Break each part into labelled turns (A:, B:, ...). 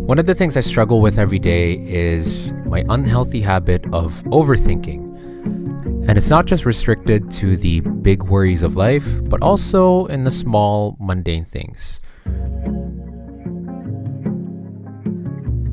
A: One of the things I struggle with every day is my unhealthy habit of overthinking. And it's not just restricted to the big worries of life, but also in the small, mundane things.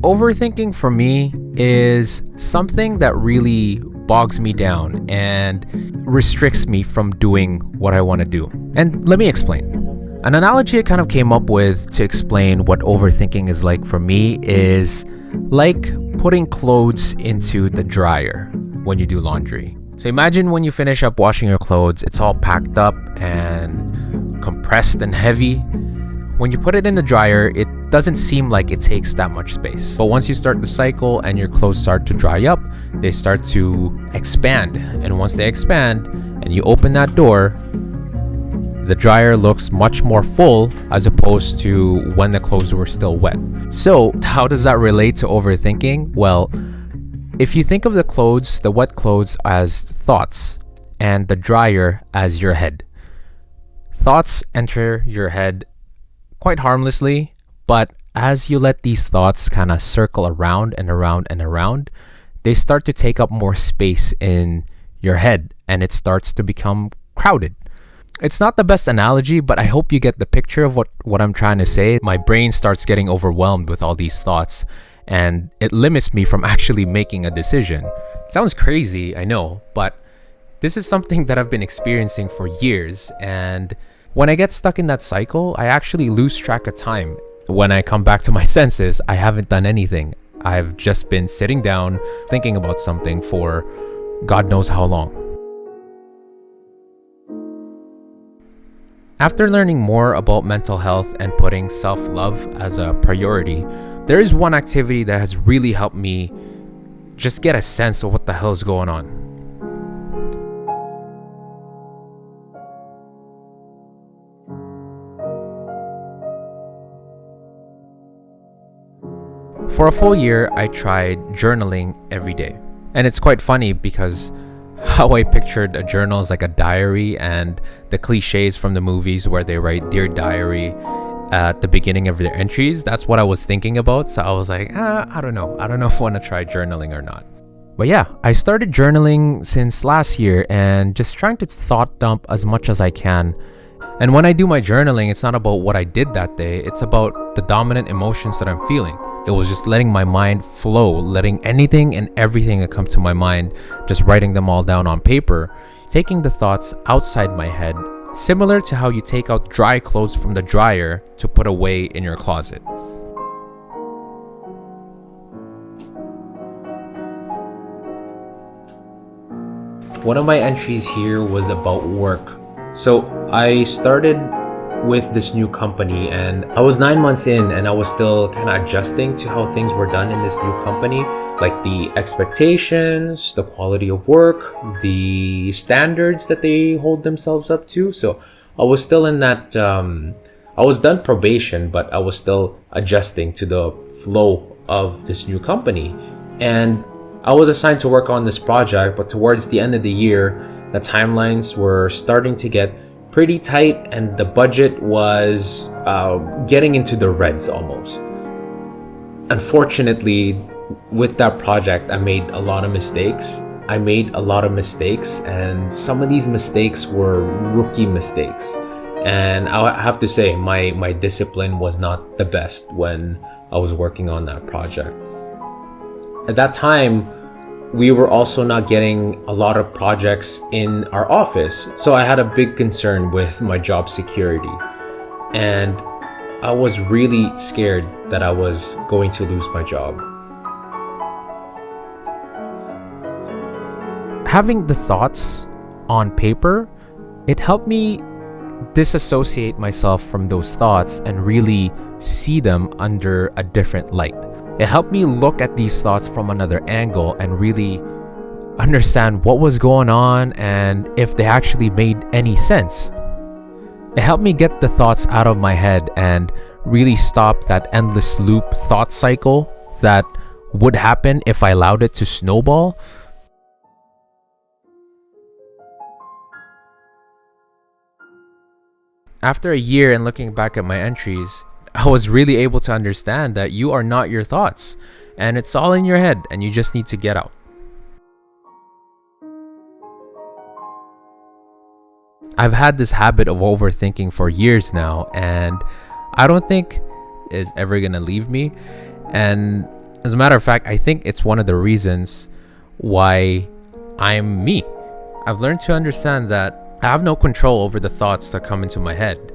A: Overthinking for me is something that really bogs me down and restricts me from doing what I want to do. And let me explain. An analogy I kind of came up with to explain what overthinking is like for me is like putting clothes into the dryer when you do laundry. So imagine when you finish up washing your clothes, it's all packed up and compressed and heavy. When you put it in the dryer, it doesn't seem like it takes that much space. But once you start the cycle and your clothes start to dry up, they start to expand. And once they expand and you open that door, the dryer looks much more full as opposed to when the clothes were still wet. So how does that relate to overthinking? Well, if you think of the wet clothes as thoughts and the dryer as your head. Thoughts enter your head quite harmlessly, but as you let these thoughts kind of circle around and around and around, they start to take up more space in your head and it starts to become crowded. It's not the best analogy, but I hope you get the picture of what I'm trying to say. My brain starts getting overwhelmed with all these thoughts, and it limits me from actually making a decision. It sounds crazy, I know, but this is something that I've been experiencing for years, and when I get stuck in that cycle, I actually lose track of time. When I come back to my senses, I haven't done anything. I've just been sitting down, thinking about something for God knows how long. After learning more about mental health and putting self-love as a priority, there is one activity that has really helped me just get a sense of what the hell is going on. For a full year, I tried journaling every day. And it's quite funny because how I pictured a journal is like a diary, and the cliches from the movies where they write Dear Diary at the beginning of their entries, that's what I was thinking about. So I was like, I don't know if I want to try journaling or not. But yeah, I started journaling since last year and just trying to thought dump as much as I can. And when I do my journaling, it's not about what I did that day, it's about the dominant emotions that I'm feeling. It was just letting my mind flow, letting anything and everything that come to my mind, just writing them all down on paper, taking the thoughts outside my head, similar to how you take out dry clothes from the dryer to put away in your closet. One of my entries here was about work. So I started with this new company and I was 9 months in and I was still kind of adjusting to how things were done in this new company, like the expectations, the quality of work, the standards that they hold themselves up to. So I was still in that I was done probation, but I was still adjusting to the flow of this new company. And I was assigned to work on this project, but towards the end of the year, the timelines were starting to get pretty tight and the budget was getting into the reds almost. Unfortunately, with that project, I made a lot of mistakes. And some of these mistakes were rookie mistakes. And I have to say, my discipline was not the best when I was working on that project. At that time, we were also not getting a lot of projects in our office. So I had a big concern with my job security. And I was really scared that I was going to lose my job. Having the thoughts on paper, it helped me disassociate myself from those thoughts and really see them under a different light. It helped me look at these thoughts from another angle and really understand what was going on and if they actually made any sense. It helped me get the thoughts out of my head and really stop that endless loop thought cycle that would happen if I allowed it to snowball. After a year and looking back at my entries, I was really able to understand that you are not your thoughts, and it's all in your head, and you just need to get out. I've had this habit of overthinking for years now, and I don't think is ever gonna leave me. And as a matter of fact, I think it's one of the reasons why I'm me. I've learned to understand that I have no control over the thoughts that come into my head,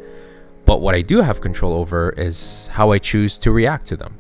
A: but what I do have control over is how I choose to react to them.